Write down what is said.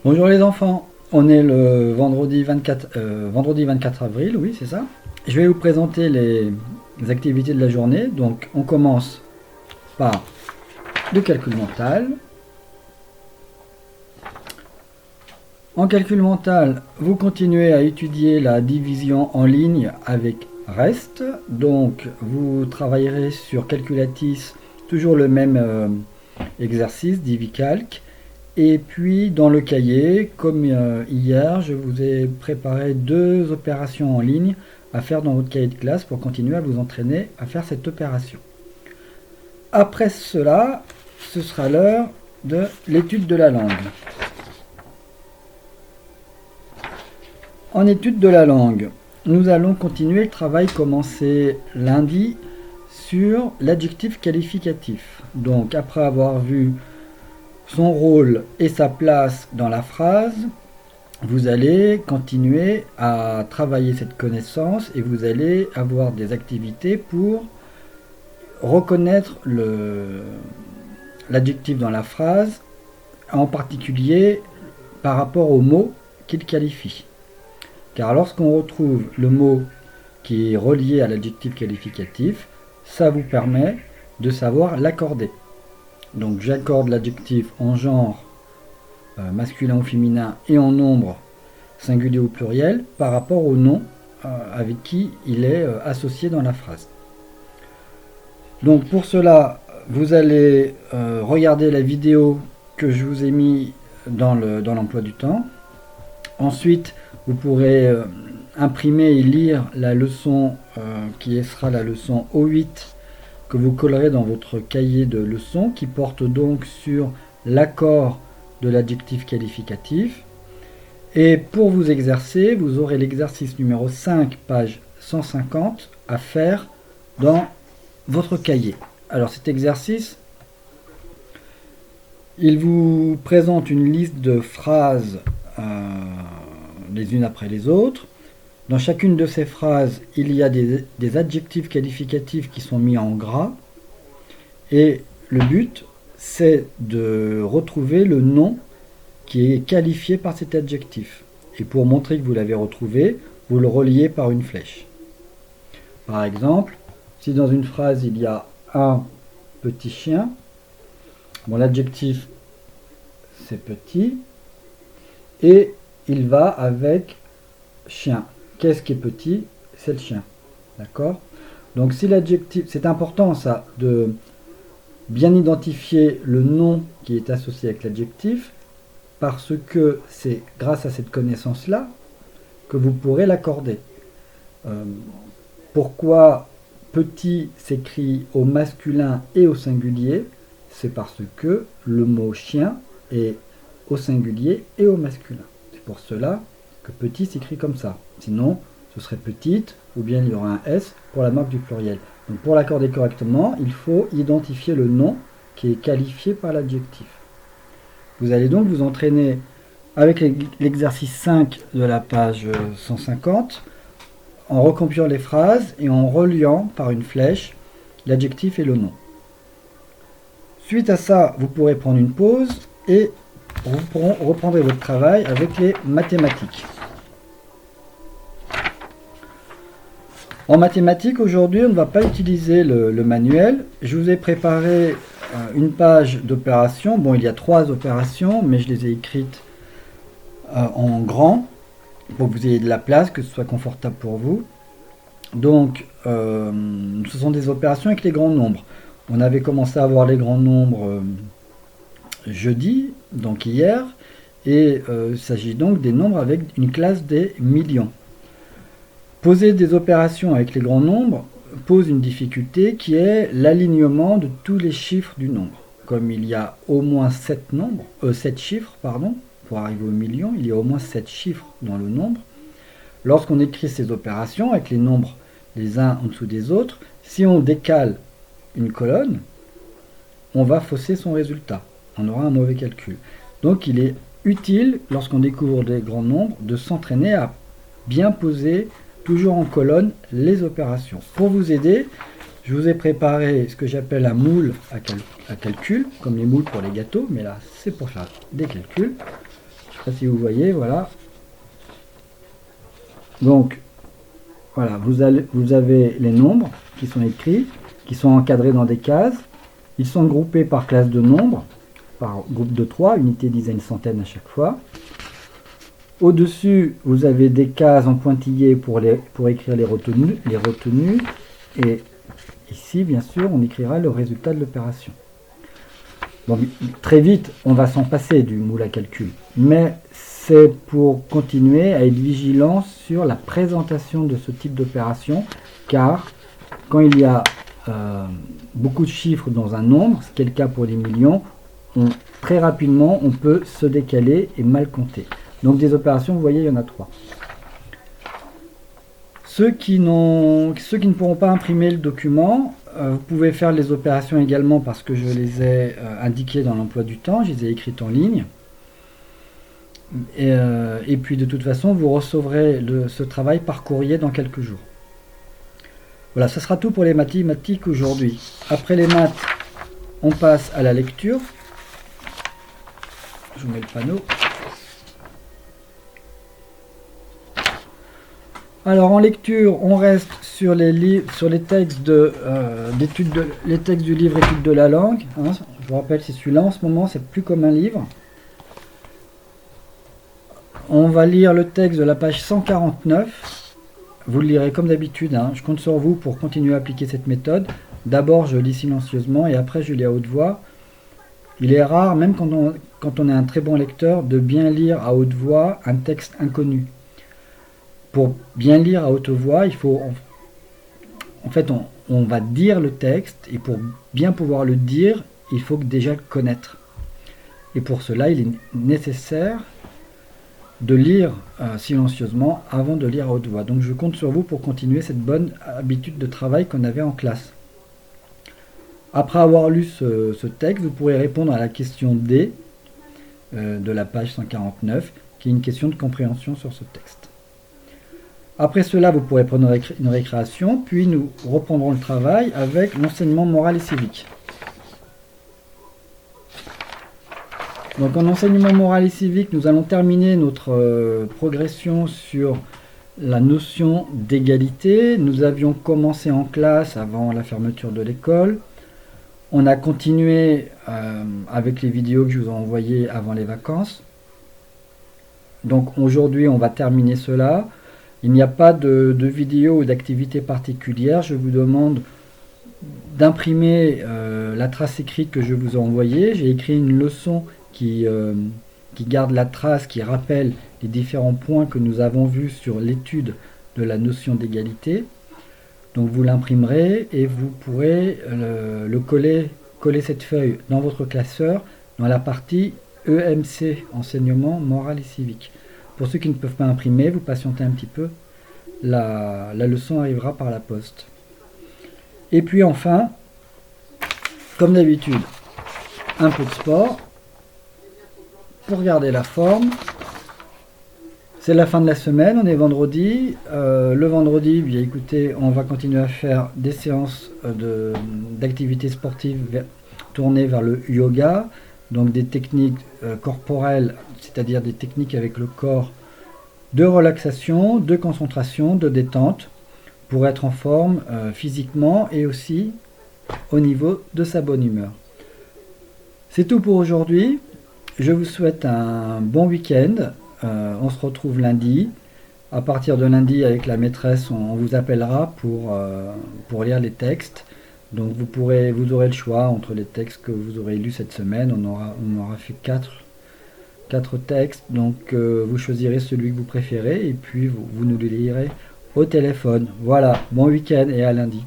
Bonjour les enfants, on est le vendredi 24 avril, oui c'est ça. Je vais vous présenter les activités de la journée. Donc on commence par le calcul mental. En calcul mental, vous continuez à étudier la division en ligne avec REST. Donc vous travaillerez sur Calculatis, toujours le même exercice, DiviCalc. Et puis dans le cahier, comme hier, je vous ai préparé 2 opérations en ligne à faire dans votre cahier de classe pour continuer à vous entraîner à faire cette opération. Après cela, ce sera l'heure de l'étude de la langue. En étude de la langue, nous allons continuer le travail commencé lundi sur l'adjectif qualificatif. Donc après avoir vu son rôle et sa place dans la phrase, vous allez continuer à travailler cette connaissance et vous allez avoir des activités pour reconnaître l'adjectif dans la phrase, en particulier par rapport au mot qu'il qualifie. Car lorsqu'on retrouve le mot qui est relié à l'adjectif qualificatif, ça vous permet de savoir l'accorder. Donc j'accorde l'adjectif en genre masculin ou féminin et en nombre singulier ou pluriel par rapport au nom avec qui il est associé dans la phrase. Donc pour cela, vous allez regarder la vidéo que je vous ai mis dans l'emploi du temps. Ensuite, vous pourrez imprimer et lire la leçon qui sera la leçon O8 que vous collerez dans votre cahier de leçons, qui porte donc sur l'accord de l'adjectif qualificatif. Et pour vous exercer, vous aurez l'exercice numéro 5, page 150, à faire dans votre cahier. Alors cet exercice, il vous présente une liste de phrases les unes après les autres. Dans chacune de ces phrases, il y a des adjectifs qualificatifs qui sont mis en gras. Et le but, c'est de retrouver le nom qui est qualifié par cet adjectif. Et pour montrer que vous l'avez retrouvé, vous le reliez par une flèche. Par exemple, si dans une phrase il y a un petit chien, bon, l'adjectif c'est petit, et il va avec chien. Qu'est-ce qui est petit? C'est le chien. D'accord? Donc si l'adjectif, c'est important ça, de bien identifier le nom qui est associé avec l'adjectif, parce que c'est grâce à cette connaissance-là que vous pourrez l'accorder. Pourquoi petit s'écrit au masculin et au singulier? C'est parce que le mot chien est au singulier et au masculin. C'est pour cela que petit s'écrit comme ça. Sinon, ce serait petite, ou bien il y aura un S pour la marque du pluriel. Donc pour l'accorder correctement, il faut identifier le nom qui est qualifié par l'adjectif. Vous allez donc vous entraîner avec l'exercice 5 de la page 150, en recompilant les phrases et en reliant par une flèche l'adjectif et le nom. Suite à ça, vous pourrez prendre une pause et vous reprendrez votre travail avec les mathématiques. En mathématiques, aujourd'hui, on ne va pas utiliser le manuel. Je vous ai préparé une page d'opérations. Bon, il y a 3 opérations, mais je les ai écrites en grand pour que vous ayez de la place, que ce soit confortable pour vous. Donc, ce sont des opérations avec les grands nombres. On avait commencé à voir les grands nombres jeudi, donc hier, et il s'agit donc des nombres avec une classe des millions. Poser des opérations avec les grands nombres pose une difficulté qui est l'alignement de tous les chiffres du nombre. Comme il y a au moins 7 chiffres, pour arriver au million, il y a au moins 7 chiffres dans le nombre. Lorsqu'on écrit ces opérations avec les nombres les uns en dessous des autres, si on décale une colonne, on va fausser son résultat. On aura un mauvais calcul. Donc il est utile, lorsqu'on découvre des grands nombres, de s'entraîner à bien poser toujours en colonne les opérations. Pour vous aider, je vous ai préparé ce que j'appelle un moule à calcul, comme les moules pour les gâteaux, mais là c'est pour faire des calculs. sais pas si vous voyez, voilà. Donc, voilà, vous avez les nombres qui sont écrits, qui sont encadrés dans des cases. Ils sont groupés par classe de nombres, par groupe de 3, unité, dizaine, centaine à chaque fois. Au-dessus, vous avez des cases en pointillés pour écrire les retenues. Et ici, bien sûr, on écrira le résultat de l'opération. Bon, très vite, on va s'en passer du moule à calcul. Mais c'est pour continuer à être vigilant sur la présentation de ce type d'opération, car quand il y a beaucoup de chiffres dans un nombre, ce qui est le cas pour les millions, très rapidement on peut se décaler et mal compter. Donc des opérations, vous voyez, il y en a 3. Ceux qui ne pourront pas imprimer le document, vous pouvez faire les opérations également parce que je les ai indiquées dans l'emploi du temps, je les ai écrites en ligne. Et puis de toute façon, vous recevrez ce travail par courrier dans quelques jours. Voilà, ce sera tout pour les mathématiques aujourd'hui. Après les maths, on passe à la lecture. Je vous mets le panneau. Alors en lecture, on reste sur les livres, sur les textes les textes du livre Études de la langue. Hein, je vous rappelle, c'est celui-là en ce moment, c'est plus comme un livre. On va lire le texte de la page 149. Vous le lirez comme d'habitude, hein. Je compte sur vous pour continuer à appliquer cette méthode. D'abord, je lis silencieusement et après, je lis à haute voix. Il est rare, même quand on est un très bon lecteur, de bien lire à haute voix un texte inconnu. Pour bien lire à haute voix, il faut... En fait, on va dire le texte et pour bien pouvoir le dire, il faut déjà le connaître. Et pour cela, il est nécessaire de lire silencieusement avant de lire à haute voix. Donc je compte sur vous pour continuer cette bonne habitude de travail qu'on avait en classe. Après avoir lu ce texte, vous pourrez répondre à la question D de la page 149, qui est une question de compréhension sur ce texte. Après cela, vous pourrez prendre une récréation, puis nous reprendrons le travail avec l'enseignement moral et civique. Donc en enseignement moral et civique, nous allons terminer notre progression sur la notion d'égalité. Nous avions commencé en classe avant la fermeture de l'école. On a continué avec les vidéos que je vous ai envoyées avant les vacances. Donc aujourd'hui, on va terminer cela. Il n'y a pas de vidéo ou d'activité particulière. Je vous demande d'imprimer la trace écrite que je vous ai envoyée. J'ai écrit une leçon qui garde la trace, qui rappelle les différents points que nous avons vus sur l'étude de la notion d'égalité. Donc vous l'imprimerez et vous pourrez coller cette feuille dans votre classeur dans la partie EMC, enseignement moral et civique. Pour ceux qui ne peuvent pas imprimer, vous patientez un petit peu, la leçon arrivera par la poste. Et puis enfin, comme d'habitude, un peu de sport. Pour garder la forme, c'est la fin de la semaine, on est vendredi. Le vendredi, bien écoutez, on va continuer à faire des séances d'activités sportives tournées vers le yoga, donc des techniques corporelles, c'est-à-dire des techniques avec le corps de relaxation, de concentration, de détente, pour être en forme physiquement et aussi au niveau de sa bonne humeur. C'est tout pour aujourd'hui. Je vous souhaite un bon week-end. On se retrouve lundi. À partir de lundi, avec la maîtresse, on vous appellera pour lire les textes. Donc vous aurez le choix entre les textes que vous aurez lus cette semaine. On aura fait 4 textes. Donc vous choisirez celui que vous préférez et puis vous nous le lirez au téléphone. Voilà, bon week-end et à lundi.